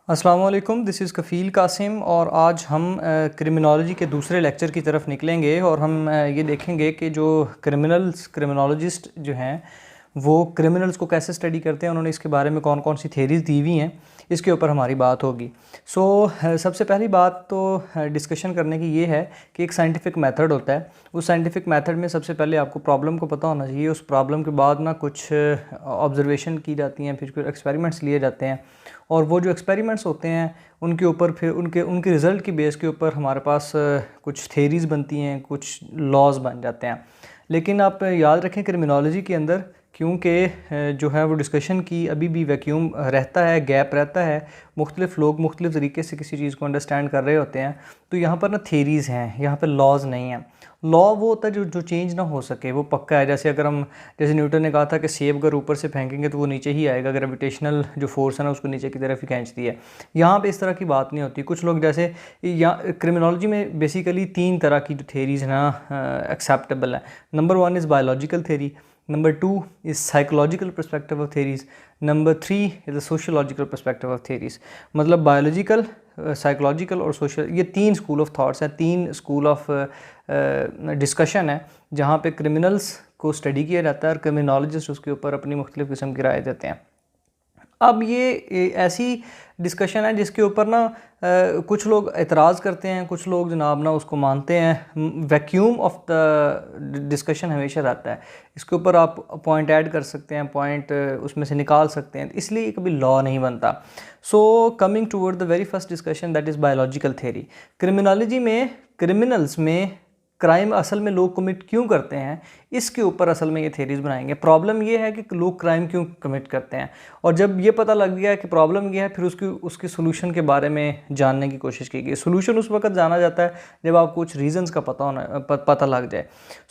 अस्सलाम वालेकुम, this is कफ़ील कासिम और आज हम क्रिमिनोलॉजी के दूसरे लेक्चर की तरफ निकलेंगे और हम ये देखेंगे कि जो क्रिमिनोलॉजिस्ट जो हैं वो क्रिमिनल्स को कैसे स्टडी करते हैं, उन्होंने इसके बारे में कौन कौन सी थेरीज़ दी हुई हैं, इसके ऊपर हमारी बात होगी। सबसे पहली बात तो डिस्कशन करने की ये है कि एक साइंटिफिक मेथड होता है। उस साइंटिफिक मेथड में सबसे पहले आपको प्रॉब्लम को पता होना चाहिए। उस प्रॉब्लम के बाद ना कुछ ऑब्जर्वेशन की जाती हैं, फिर कुछ एक्सपेरिमेंट्स लिए जाते हैं और वो जो एक्सपेरिमेंट्स होते हैं उनके ऊपर फिर उनके रिज़ल्ट की बेस के ऊपर हमारे पास कुछ थेरीज़ बनती हैं, कुछ लॉज बन जाते हैं। लेकिन आप याद रखें क्रिमिनोलॉजी के अंदर क्योंकि जो है वो डिस्कशन की अभी भी वैक्यूम रहता है, गैप रहता है, मुख्तलिफ़ लोग मुख्तलिफ़ तरीके से किसी चीज़ को अंडरस्टैंड कर रहे होते हैं, तो यहाँ पर ना थेरीज़ हैं, यहाँ पर लॉज नहीं हैं। लॉ वो होता है जो चेंज ना हो सके, वो पक्का है। जैसे न्यूटन ने कहा था कि सेब अगर ऊपर से फेंकेंगे तो वो नीचे ही आएगा, ग्रेविटेशनल जो फोर्स है ना उसको नीचे की तरफ ही खींचती है। यहाँ पे इस तरह की बात नहीं होती। कुछ लोग जैसे क्रिमिनोलॉजी में बेसिकली 3 तरह की जो थेरीज़ ना एक्सेप्टेबल है। Number 1 is biological theory, number 2 is psychological perspective of theories, number 3 is the sociological perspective of theories. मतलब बायोलॉजिकल, साइकोलॉजिकल और सोशल, ये 3 स्कूल ऑफ थाट्स हैं, 3 स्कूल ऑफ डिस्कशन है जहाँ पे क्रिमिनल्स को स्टडी किया जाता है और क्रिमिनोलॉजिस्ट उसके ऊपर अपनी मुख्तलिफ़ किस्म की राय देते हैं। अब ये ऐसी डिस्कशन है जिसके ऊपर ना कुछ लोग एतराज़ करते हैं, कुछ लोग जनाब ना उसको मानते हैं। वैक्यूम ऑफ द डिस्कशन हमेशा रहता है। इसके ऊपर आप पॉइंट ऐड कर सकते हैं, पॉइंट उसमें से निकाल सकते हैं, इसलिए कभी लॉ नहीं बनता। Coming toward the very first discussion, that is biological theory. Criminology में क्रिमिनल्स में क्राइम असल में लोग कमिट क्यों करते हैं, इसके ऊपर असल में ये थेरीज़ बनाएंगे। प्रॉब्लम ये है कि लोग क्राइम क्यों कमिट करते हैं, और जब ये पता लग गया कि प्रॉब्लम ये है, फिर उसके सोल्यूशन के बारे में जानने की कोशिश की गई। सोल्यूशन उस वक्त जाना जाता है जब आपको कुछ रीजंस का पता लग जाए।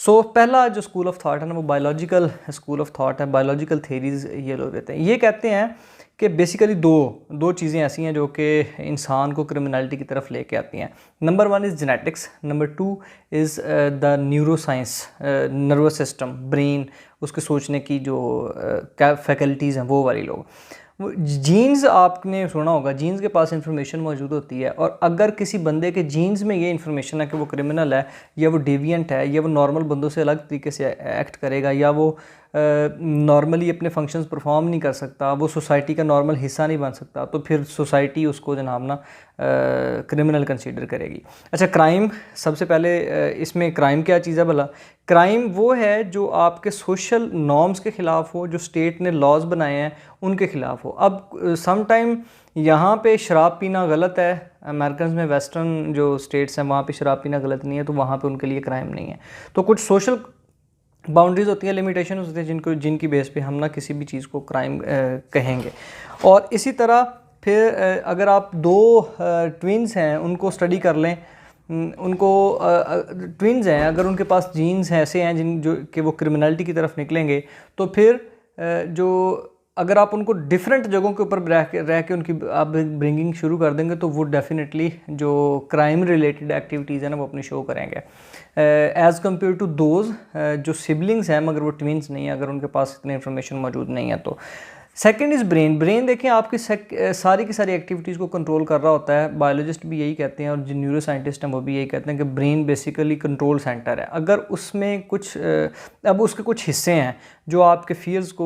पहला जो स्कूल ऑफ थाट है ना वो बायोलॉजिकल स्कूल ऑफ थाट है। बायोलॉजिकल थेरीज़ ये लोग देते हैं, ये कहते हैं कि बेसिकली दो चीज़ें ऐसी हैं जो कि इंसान को क्रिमिनलिटी की तरफ लेके आती हैं। Number 1 is genetics, number 2 is the neuroscience, nervous system, brain, उसके सोचने की जो फैकल्टीज़ हैं वो वाली लोग। जीन्स आपने सुना होगा, जीन्स के पास इंफॉर्मेशन मौजूद होती है, और अगर किसी बंदे के जीन्स में ये इंफॉर्मेशन है कि वो क्रिमिनल है या वो डेविएंट है या वो नॉर्मल बंदों से अलग तरीके से एक्ट करेगा या वो नॉर्मली अपने फंक्शंस परफॉर्म नहीं कर सकता, वो सोसाइटी का नॉर्मल हिस्सा नहीं बन सकता, तो फिर सोसाइटी उसको जनाब ना क्रिमिनल कंसीडर करेगी। अच्छा, क्राइम सबसे पहले इसमें क्राइम क्या चीज़ है भला? क्राइम वो है जो आपके सोशल नॉर्म्स के ख़िलाफ़ हो, जो स्टेट ने लॉज बनाए हैं उनके ख़िलाफ़ हो। अब सम टाइम यहाँ पे शराब पीना गलत है, अमेरिकन में वेस्टर्न जो स्टेट्स हैं वहाँ पे शराब पीना गलत नहीं है, तो वहाँ पे उनके लिए क्राइम नहीं है। तो कुछ सोशल बाउंड्रीज होती हैं, लिमिटेशन होती हैं जिनकी बेस पे हम ना किसी भी चीज़ को क्राइम कहेंगे। और इसी तरह फिर अगर आप 2 ट्विन्स हैं उनको स्टडी कर लें, उनको ट्विन्स हैं, अगर उनके पास जीन्स ऐसे हैं जो कि वो क्रिमिनलिटी की तरफ निकलेंगे, तो फिर जो अगर आप उनको डिफरेंट जगहों के ऊपर रह के उनकी आप ब्रिंगिंग शुरू कर देंगे तो वो डेफिनेटली जो क्राइम रिलेटेड एक्टिविटीज़ हैं ना वो अपनी शो करेंगे एज़ कम्पेयर टू दोज जो सिबलिंग्स हैं मगर वो ट्विन्स नहीं है, अगर उनके पास इतनी इन्फॉर्मेशन मौजूद नहीं है तो। Second is brain. ब्रेन देखें आपकी सारी की सारी एक्टिविटीज़ को कंट्रोल कर रहा होता है। बायोलॉजिस्ट भी यही कहते हैं और जो न्यूरो साइंटिस्ट हैं वो भी यही कहते हैं कि ब्रेन बेसिकली कंट्रोल सेंटर है। अगर उसमें कुछ अब उसके कुछ हिस्से हैं जो आपके फियर्स को,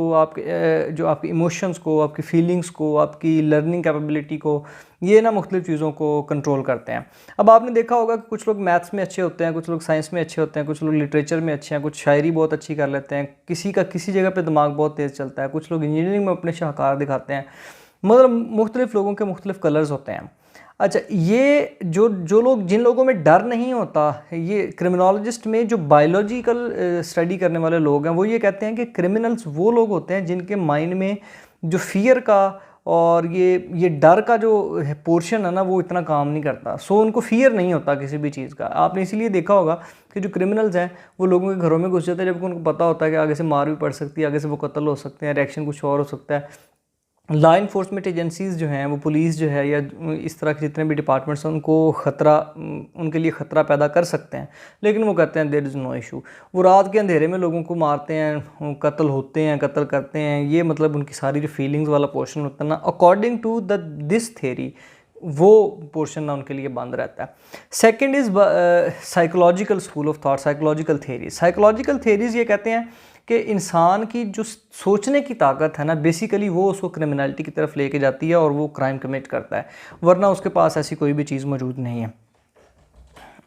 जो आपके इमोशंस को, आपकी फीलिंग्स को, आपकी लर्निंग कैपेबिलिटी को, ये ना मुख्तलिफ़ चीज़ों को कंट्रोल करते हैं। अब आपने देखा होगा कि कुछ लोग मैथ्स में अच्छे होते हैं, कुछ लोग साइंस में अच्छे होते हैं, कुछ लोग लिटरेचर में अच्छे हैं, कुछ शायरी बहुत अच्छी कर लेते हैं, किसी का किसी जगह पे दिमाग बहुत तेज़ चलता है, कुछ लोग इंजीनियरिंग में अपने शाहकार दिखाते हैं। मतलब मुख्तलिफ़ लोगों के मुख्तलिफ़ कलर्स होते हैं। अच्छा, ये जिन लोगों में डर नहीं होता, ये क्रिमिनोलॉजिस्ट में जो बायोलॉजिकल स्टडी करने वाले लोग हैं वो ये कहते हैं कि क्रिमिनल्स वो लोग होते हैं जिनके माइंड में जो फियर का और ये डर का जो पोर्शन है ना वो इतना काम नहीं करता। उनको फियर नहीं होता किसी भी चीज़ का। आपने इसीलिए देखा होगा कि जो क्रिमिनल्स हैं वो लोगों के घरों में घुस जाते हैं जबकि उनको पता होता है कि आगे से मार भी पड़ सकती है, आगे से वो कत्ल हो सकते हैं, रिएक्शन कुछ और हो सकता है। लॉ इन्फोर्समेंट एजेंसीज़ जो हैं वो पुलिस जो है या इस तरह के जितने भी डिपार्टमेंट्स हैं उनको ख़तरा उनके लिए ख़तरा पैदा कर सकते हैं, लेकिन वो कहते हैं देयर इज़ नो इशू। वो रात के अंधेरे में लोगों को मारते हैं, कत्ल होते हैं, कत्ल करते हैं, ये मतलब उनकी सारी जो फीलिंग्स वाला पोर्शन होता है ना, अकॉर्डिंग टू दिस थेरी वो पोर्शन ना उनके लिए बंद रहता है। Second is psychological school of thought, psychological theories. Psychological theories ये कहते हैं कि इंसान की जो सोचने की ताकत है ना, बेसिकली वो उसको क्रिमिनलिटी की तरफ लेके जाती है और वो क्राइम कमिट करता है, वरना उसके पास ऐसी कोई भी चीज़ मौजूद नहीं है।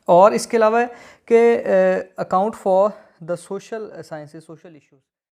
और इसके अलावा कि account for the social sciences, social issues.